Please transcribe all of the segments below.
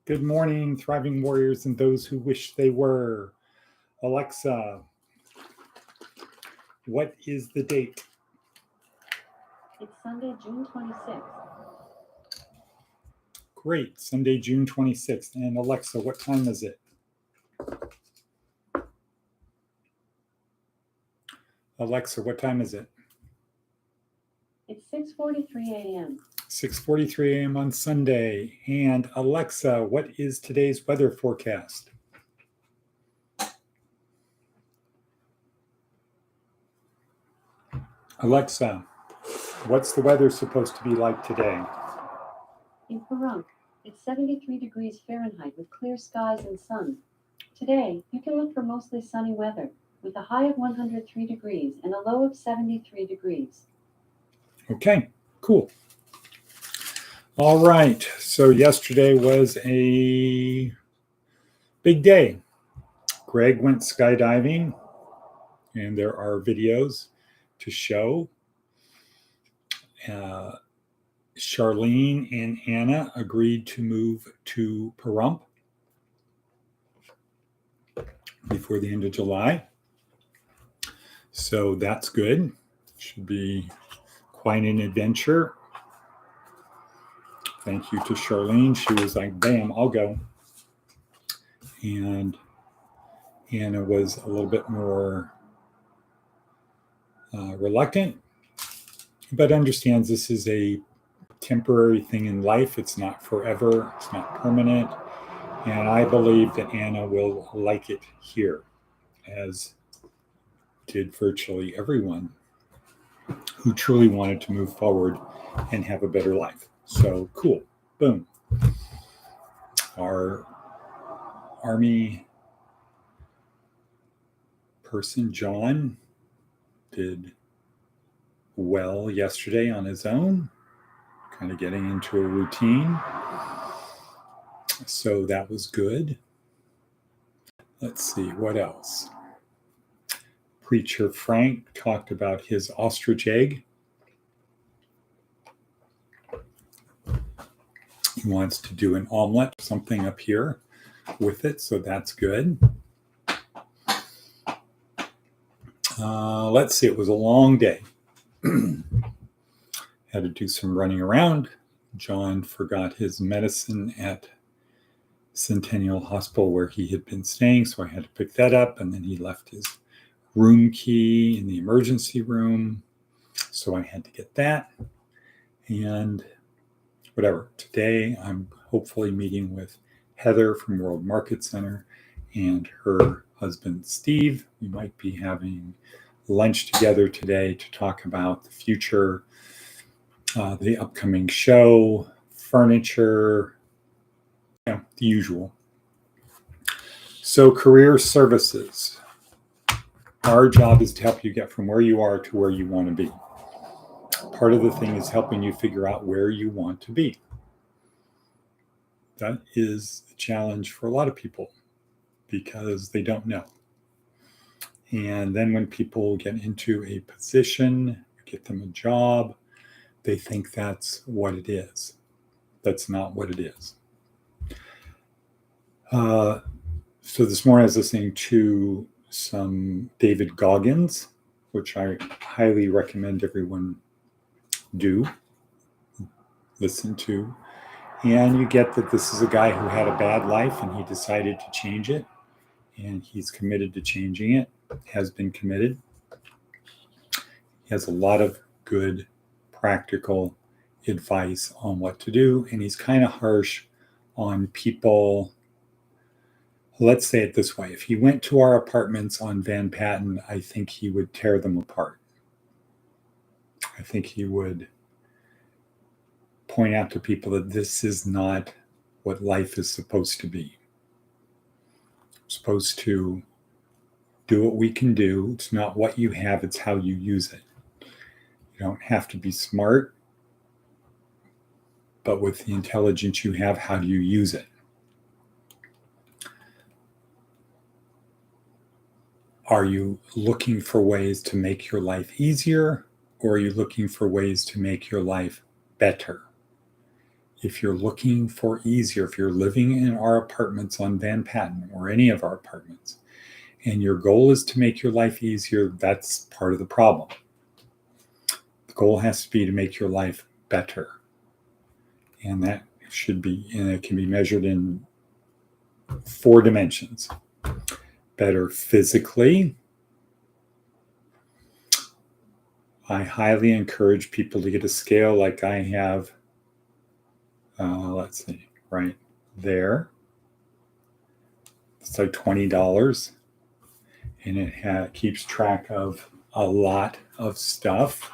Good morning, thriving warriors and those who wish they were. Alexa, what is the date? It's Sunday, June 26th. Great, Sunday, June 26th. And Alexa, what time is it? Alexa, what time is it? It's 6:43 a.m. 6:43 a.m. on Sunday. And Alexa, what is today's weather forecast? Alexa, what's the weather supposed to be like today? In Pahrump, it's 73 degrees Fahrenheit with clear skies and sun. Today, you can look for mostly sunny weather with a high of 103 degrees and a low of 73 degrees. Okay, cool. All right, so yesterday was a big day. Greg went skydiving, and there are videos to show. Charlene and Anna agreed to move to Pahrump before the end of July. So that's good. Should be quite an adventure. Thank you to Charlene. She was like, bam, I'll go. And Anna was a little bit more reluctant, but understands this is a temporary thing in life. It's not forever. It's not permanent. And I believe that Anna will like it here, as did virtually everyone who truly wanted to move forward and have a better life. So cool. Boom. Our Army person, John, did well yesterday on his own, kind of getting into a routine. So that was good. Let's see, what else? Preacher Frank talked about his ostrich egg. He wants to do an omelet, something up here with it, so that's good. Let's see, it was a long day. Had to do some running around. John forgot his medicine at Centennial Hospital where he had been staying, so I had to pick that up, and then he left his room key in the emergency room, so I had to get that. And whatever, today I'm hopefully meeting with Heather from World Market Center and her husband Steve. We might be having lunch together today to talk about the future, the upcoming show, furniture, the usual. So career services. Our job is to help you get from where you are to where you want to be. Part of the thing is helping you figure out where you want to be. That is a challenge for a lot of people because they don't know. And then when people get into a position, get them a job, they think that's what it is. That's not what it is. So this morning I was listening to some David Goggins, which I highly recommend everyone do listen to. And you get that this is a guy who had a bad life and he decided to change it. And he's committed to changing it, has been committed. He has a lot of good practical advice on what to do. And he's kind of harsh on people. Let's say it this way. If he went to our apartments on Van Patten, I think he would tear them apart. I think he would point out to people that this is not what life is supposed to be. We're supposed to do what we can do. It's not what you have, it's how you use it. You don't have to be smart, but with the intelligence you have, how do you use it? Are you looking for ways to make your life easier, or are you looking for ways to make your life better? if you're looking for easier, if you're living in our apartments on Van Patten or any of our apartments, and your goal is to make your life easier, that's part of the problem. The goal has to be to make your life better. And that should be, and it can be measured in 4 dimensions. Better physically. I highly encourage people to get a scale like I have. Let's see, right there. It's like $20. And it keeps track of a lot of stuff.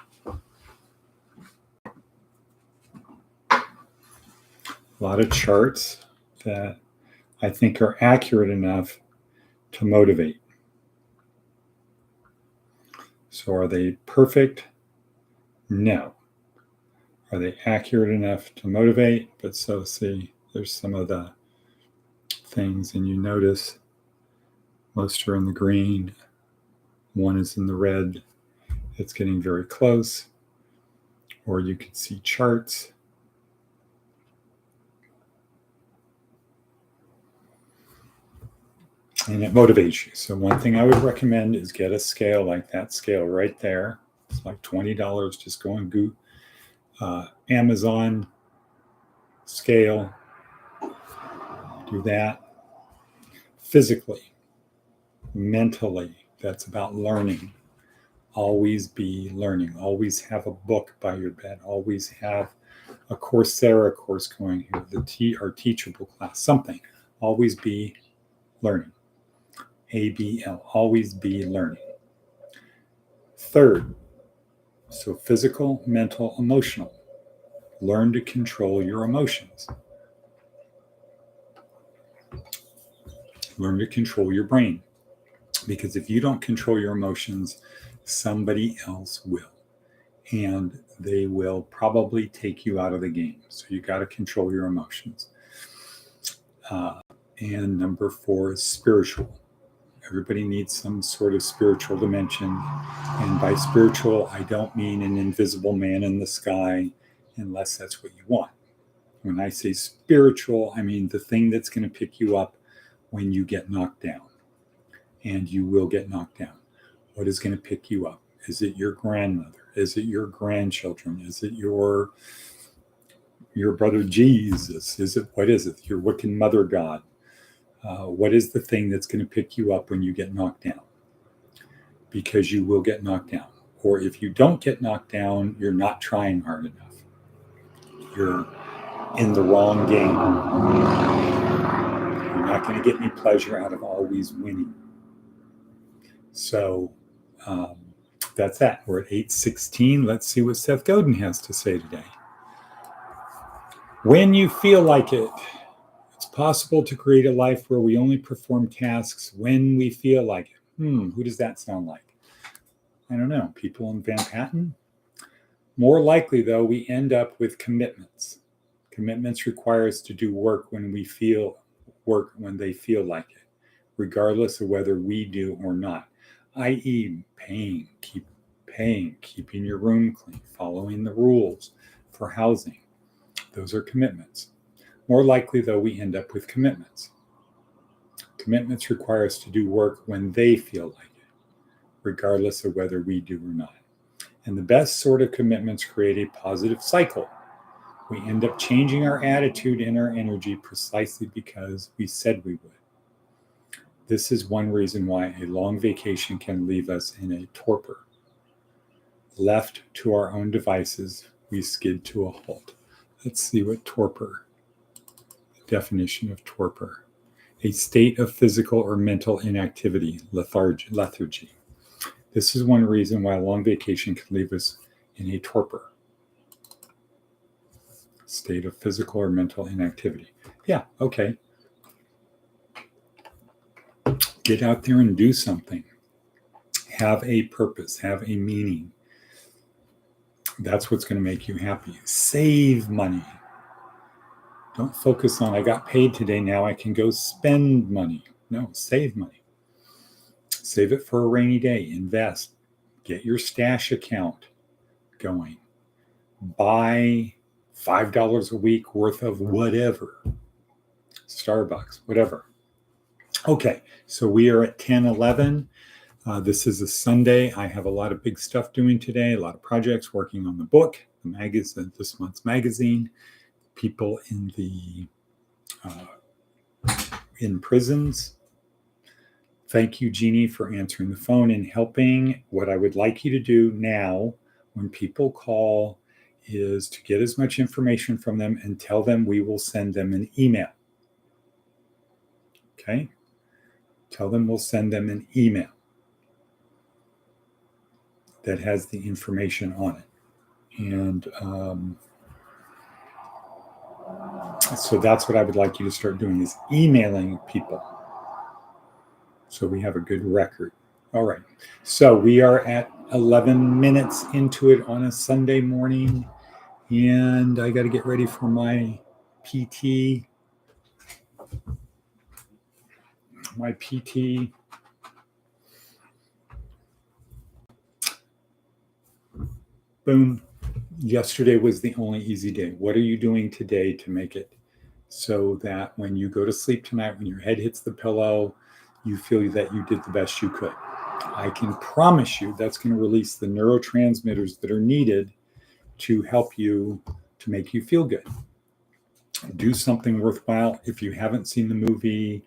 A lot of charts that I think are accurate enough to motivate. So are they perfect? No. Are they accurate enough to motivate? But so see, there's some of the things, and you notice most are in the green. One is in the red. It's getting very close. Or you can see charts. And it motivates you. So one thing I would recommend is get a scale like that scale right there. It's like $20. Just go and Amazon scale. Do that. Physically, mentally, that's about learning. Always be learning. Always have a book by your bed. Always have a Coursera course going here, our teachable class, something. Always be learning. ABL, always be learning. Third, so physical, mental, emotional. Learn to control your emotions. Learn to control your brain. Because if you don't control your emotions, somebody else will. And they will probably take you out of the game. So you got to control your emotions. And number 4 is spiritual. Everybody needs some sort of spiritual dimension. And by spiritual, I don't mean an invisible man in the sky, unless that's what you want. When I say spiritual, I mean the thing that's going to pick you up when you get knocked down. And you will get knocked down. What is going to pick you up? Is it your grandmother? Is it your grandchildren? Is it your brother Jesus? What is it? Your wicked mother God? What is the thing that's going to pick you up when you get knocked down? Because you will get knocked down. Or if you don't get knocked down, you're not trying hard enough. You're in the wrong game. You're not going to get any pleasure out of always winning. So that's that. We're at 8:16. Let's see what Seth Godin has to say today. When you feel like it, it's possible to create a life where we only perform tasks when we feel like it. Who does that sound like? I don't know. People in Van Patten? More likely, though, we end up with commitments. Commitments require us to do work when they feel like it, regardless of whether we do or not, i.e. keeping your room clean, following the rules for housing. Those are commitments. More likely, though, we end up with commitments. Commitments require us to do work when they feel like it, regardless of whether we do or not. And the best sort of commitments create a positive cycle. We end up changing our attitude and our energy precisely because we said we would. This is one reason why a long vacation can leave us in a torpor. Left to our own devices, we skid to a halt. Let's see what torpor, the definition of torpor. A state of physical or mental inactivity, lethargy. This is one reason why a long vacation can leave us in a torpor. State of physical or mental inactivity. Yeah, okay. Get out there and do something. Have a purpose, have a meaning. That's what's going to make you happy. Save money. Don't focus on, I got paid today, now I can go spend money. No, save money. Save it for a rainy day. Invest. Get your stash account going. Buy $5 a week worth of whatever, Starbucks, whatever. Okay, so we are at 10:11. This is a Sunday. I have a lot of big stuff doing today, a lot of projects, working on the book, the magazine, this month's magazine, people in prisons. Thank you, Jeannie, for answering the phone and helping. What I would like you to do now when people call is to get as much information from them and tell them we will send them an email. Okay? Tell them we'll send them an email that has the information on it. And so that's what I would like you to start doing, is emailing people so we have a good record. All right. So we are at 11 minutes into it on a Sunday morning, and I got to get ready for my PT. Boom. Yesterday was the only easy day. What are you doing today to make it so that when you go to sleep tonight, when your head hits the pillow, you feel that you did the best you could? I can promise you that's going to release the neurotransmitters that are needed to help you, to make you feel good. Do something worthwhile. If you haven't seen the movie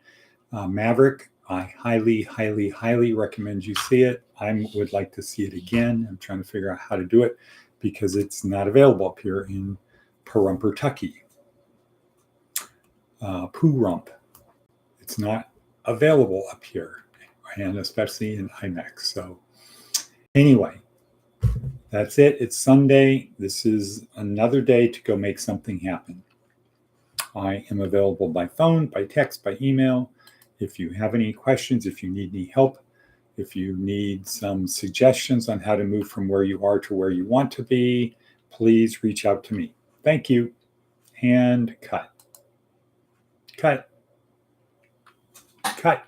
Maverick, I highly, highly, highly recommend you see it. I would like to see it again. I'm trying to figure out how to do it because it's not available up here in Pahrump-Tucky. Pahrump. It's not available up here, and especially in IMAX. So anyway, that's it. It's Sunday. This is another day to go make something happen. I am available by phone, by text, by email. If you have any questions, if you need any help, if you need some suggestions on how to move from where you are to where you want to be, please reach out to me. Thank you. And cut. Cut. Cut.